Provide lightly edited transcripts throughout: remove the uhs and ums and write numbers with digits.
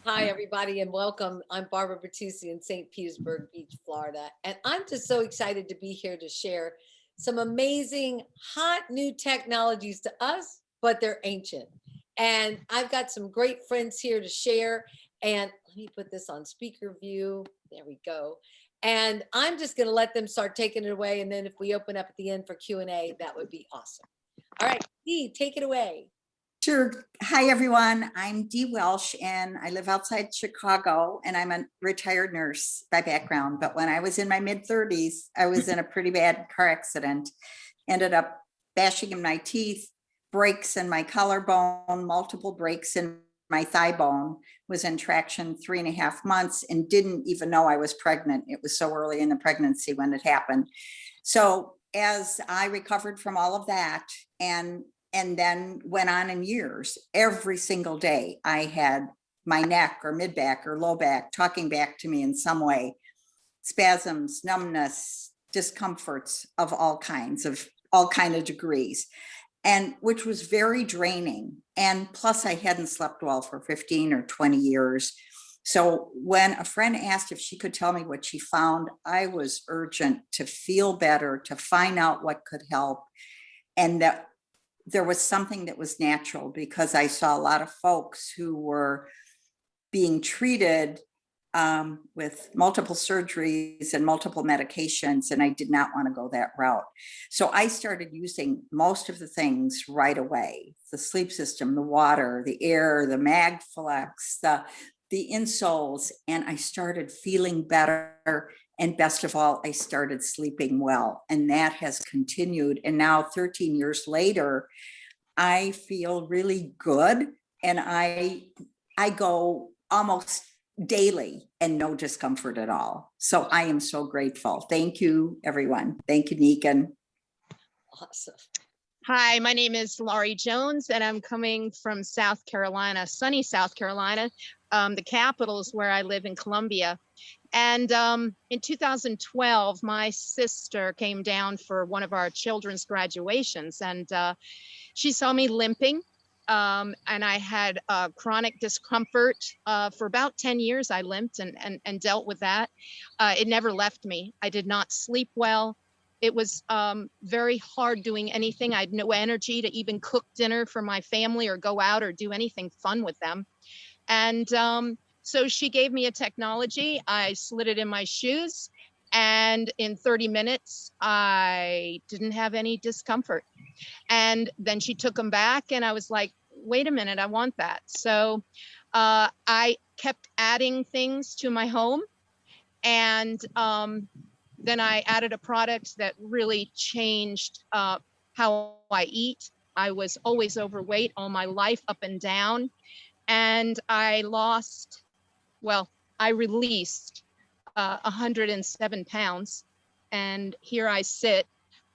Hi, everybody, and welcome. I'm Barbara Bertucci in St. Petersburg Beach, Florida. And I'm just so excited to be here to share some amazing, hot new technologies to us, but they're ancient. And I've got some great friends here to share. And let me put this on speaker view. There we go. And I'm just going to let them start taking it away. And then if we open up at the end for Q&A, that would be awesome. All right, Dee, take it away. Sure. Hi, everyone. I'm Dee Welsh, and I live outside Chicago, and I'm a retired nurse by background. But when I was in my mid-30s, I was in a pretty bad car accident, ended up bashing in my teeth, breaks in my collarbone, multiple breaks in my thigh bone, was in traction 3.5 months, and didn't even know I was pregnant. It was so early in the pregnancy when it happened. So as I recovered from all of that and then went on in years, every single day I had my neck or mid back or low back talking back to me in some way, spasms, numbness, discomforts of all kinds of degrees, and which was very draining. And plus I hadn't slept well for 15 or 20 years. So when a friend asked if she could tell me what she found, I was urgent to feel better, to find out what could help, and that there was something that was natural, because I saw a lot of folks who were being treated with multiple surgeries and multiple medications, and I did not want to go that route. So I started using most of the things right away: the sleep system, the water, the air, the MagFlex, the insoles, and I started feeling better. And best of all, I started sleeping well, and that has continued. And now 13 years later, I feel really good, and I go almost daily and no discomfort at all. So I am so grateful. Thank you, everyone. Thank you, Negan. Awesome. Hi, my name is Laurie Jones, and I'm coming from South Carolina, sunny South Carolina. The capital is where I live in Columbia. And in 2012, my sister came down for one of our children's graduations, and she saw me limping. And I had chronic discomfort for about 10 years. I limped and dealt with that. It never left me. I did not sleep well. It was very hard doing anything. I had no energy to even cook dinner for my family or go out or do anything fun with them. And so she gave me a technology. I slid it in my shoes, and in 30 minutes, I didn't have any discomfort. And then she took them back, and I was like, wait a minute, I want that. So I kept adding things to my home. And then I added a product that really changed how I eat. I was always overweight all my life, up and down. And I released 107 pounds. And here I sit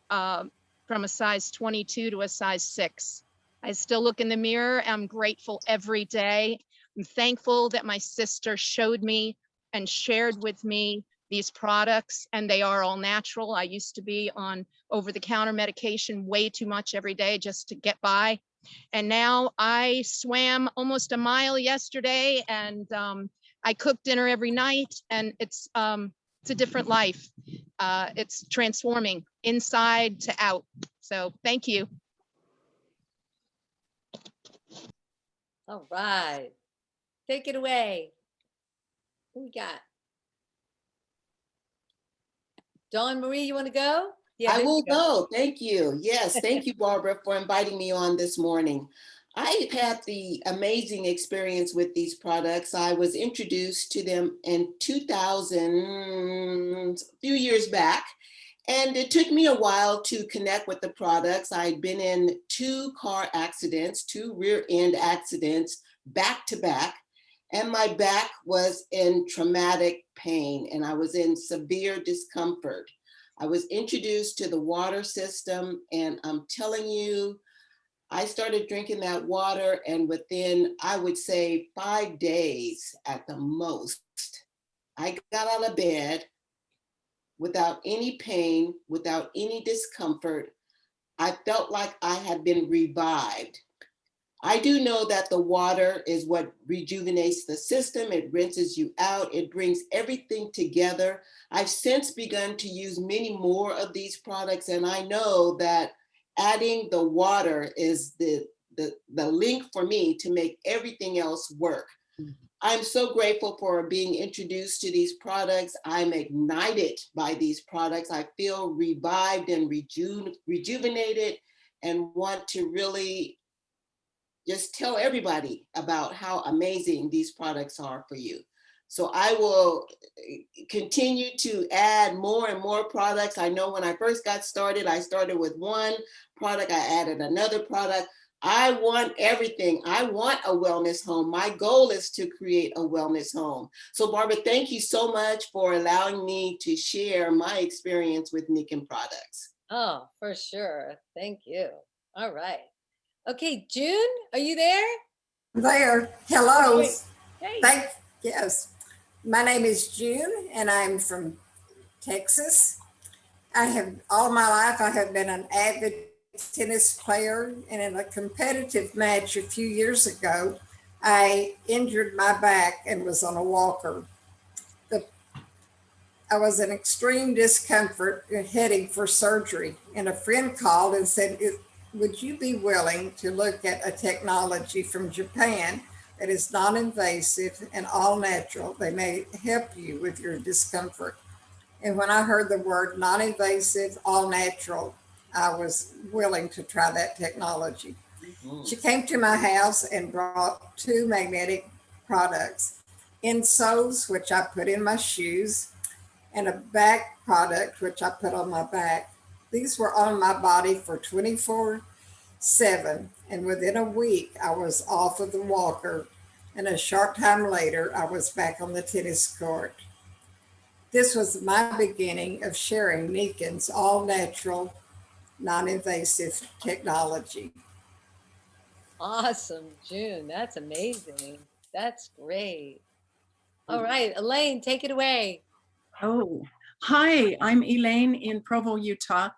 from a size 22 to a size 6. I still look in the mirror. I'm grateful every day. I'm thankful that my sister showed me and shared with me these products, and they are all natural. I used to be on over-the-counter medication way too much every day just to get by. And now I swam almost a mile yesterday, and I cook dinner every night, and it's a different life. It's transforming inside to out. So thank you. All right. Take it away. Who we got? Dawn Marie, you want to go? Yeah, I will go. Thank you. Yes, thank you, Barbara, for inviting me on this morning. I had the amazing experience with these products. I was introduced to them in 2000, a few years back, and it took me a while to connect with the products. I'd been in 2 car accidents, 2 rear end accidents back to back, and my back was in traumatic pain, and I was in severe discomfort. I was introduced to the water system, and I'm telling you, I started drinking that water, and within, I would say, 5 days at the most, I got out of bed without any pain, without any discomfort. I felt like I had been revived. I do know that the water is what rejuvenates the system. It rinses you out. It brings everything together. I've since begun to use many more of these products, and I know that adding the water is the link for me to make everything else work. I'm so grateful for being introduced to these products. I'm ignited by these products. I feel revived and rejuvenated and want to really just tell everybody about how amazing these products are for you. So I will continue to add more and more products. I know when I first got started, I started with one product, I added another product. I want everything. I want a wellness home. My goal is to create a wellness home. So Barbara, thank you so much for allowing me to share my experience with Nikken products. Oh, for sure. Thank you. All right. Okay, June, are you there? There. Hello. Hey. Hey. Yes. My name is June and I'm from Texas. I have all my life I have been an avid tennis player, and in a competitive match a few years ago, I injured my back and was on a walker. I was in extreme discomfort and heading for surgery, and a friend called and said, would you be willing to look at a technology from Japan that is non-invasive and all natural? They may help you with your discomfort. And when I heard the word non-invasive, all natural, I was willing to try that technology. She came to my house and brought 2 magnetic products, insoles, which I put in my shoes, and a back product, which I put on my back. These were on my body for 24/7. And within a week, I was off of the walker. And a short time later, I was back on the tennis court. This was my beginning of sharing Nikken's all natural, non-invasive technology. Awesome, June. That's amazing. That's great. All right, Elaine, take it away. Oh, hi, I'm Elaine in Provo, Utah,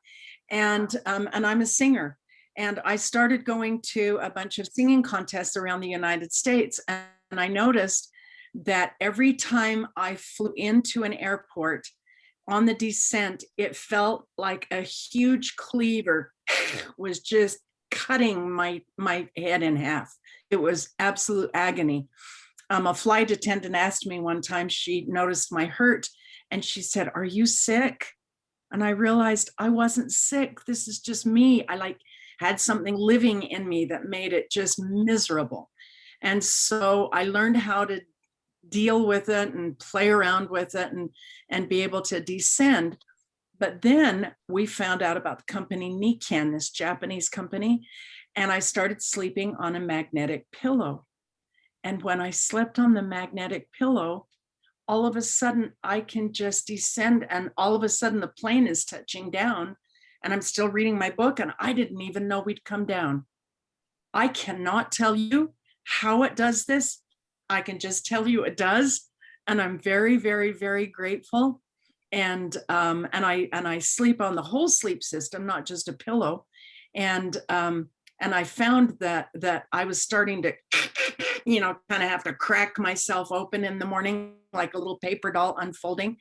and I'm a singer. And I started going to a bunch of singing contests around the United States, and I noticed that every time I flew into an airport on the descent, it felt like a huge cleaver was just cutting my head in half. It was absolute agony. A flight attendant asked me one time, she noticed my hurt, and she said, "Are you sick?" And I realized I wasn't sick. This is just me. I had something living in me that made it just miserable. And so I learned how to deal with it and play around with it and be able to descend. But then we found out about the company Nikken, this Japanese company, and I started sleeping on a magnetic pillow. And when I slept on the magnetic pillow, all of a sudden I can just descend, and all of a sudden the plane is touching down and I'm still reading my book and I didn't even know we'd come down. I cannot tell you how it does this. I can just tell you it does. And I'm very, very, very grateful. And I sleep on the whole sleep system, not just a pillow. And I found that I was starting to, kind of have to crack myself open in the morning like a little paper doll unfolding.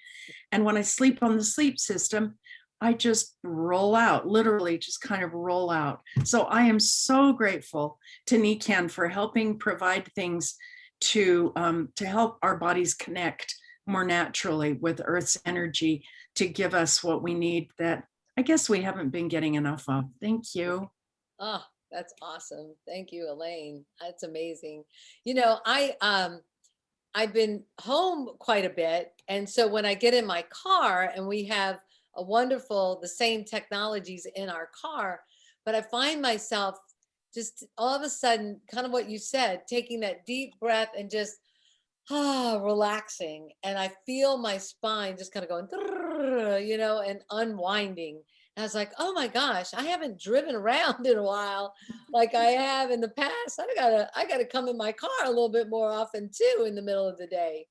And when I sleep on the sleep system, I just roll out, literally just kind of roll out. So I am so grateful to Nikken for helping provide things to help our bodies connect more naturally with Earth's energy to give us what we need that I guess we haven't been getting enough of. Thank you. Oh, that's awesome. Thank you, Elaine. That's amazing. I've been home quite a bit. And so when I get in my car and we have the same technologies in our car, but I find myself just all of a sudden, kind of what you said, taking that deep breath and just relaxing. And I feel my spine just kind of going, and unwinding. And I was like, oh my gosh, I haven't driven around in a while like I have in the past. I gotta come in my car a little bit more often too in the middle of the day.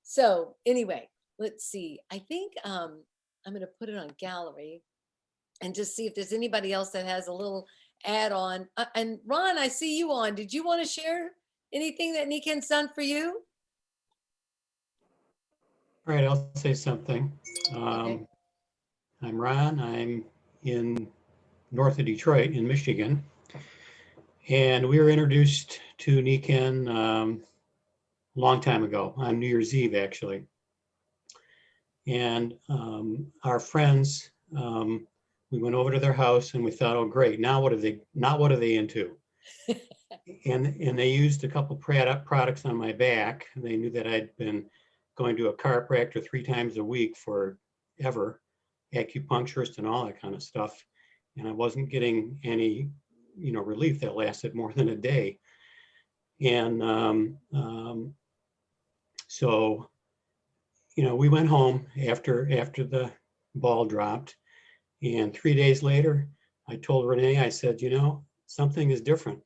So anyway, let's see. I think I'm gonna put it on gallery and just see if there's anybody else that has a little add on. And Ron, I see you on. Did you want to share anything that Niken's done for you? All right, I'll say something. Okay. I'm Ron. I'm in north of Detroit in Michigan. And we were introduced to Niken a long time ago on New Year's Eve, actually. And our friends, we went over to their house and we thought, oh, great. Now what are they into? And they used a couple products on my back. They knew that I'd been going to a chiropractor 3 times a week forever, acupuncturist and all that kind of stuff. And I wasn't getting any, relief that lasted more than a day. And so, we went home after the ball dropped. And 3 days later, I told Renee, I said, something is different.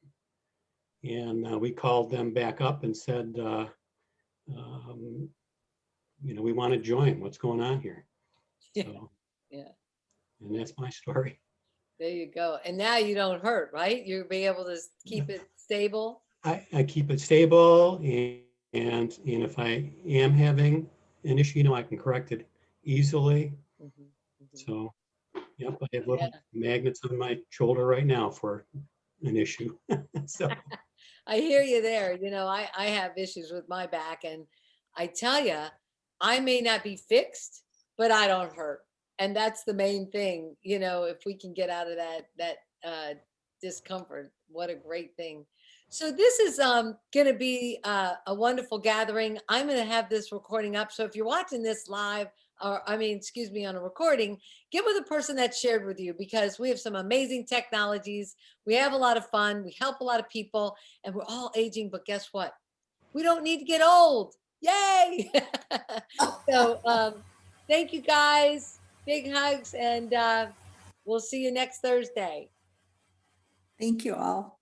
And we called them back up and said, we want to join. What's going on here? So, Yeah. and that's my story. There you go. And now you don't hurt, right? You'll be able to keep it stable. I keep it stable, and if I am having an issue, I can correct it easily. Mhm, mhm. So, yep, I have little Yeah. magnets on my shoulder right now for an issue. So, I hear you there. I have issues with my back, and I tell you, I may not be fixed, but I don't hurt. And that's the main thing, if we can get out of that discomfort, what a great thing. So this is going to be a wonderful gathering. I'm going to have this recording up. So if you're watching this live, or excuse me, on a recording, get with the person that shared with you, because we have some amazing technologies. We have a lot of fun. We help a lot of people, and we're all aging. But guess what? We don't need to get old. Yay! So thank you guys. Big hugs, and we'll see you next Thursday. Thank you all.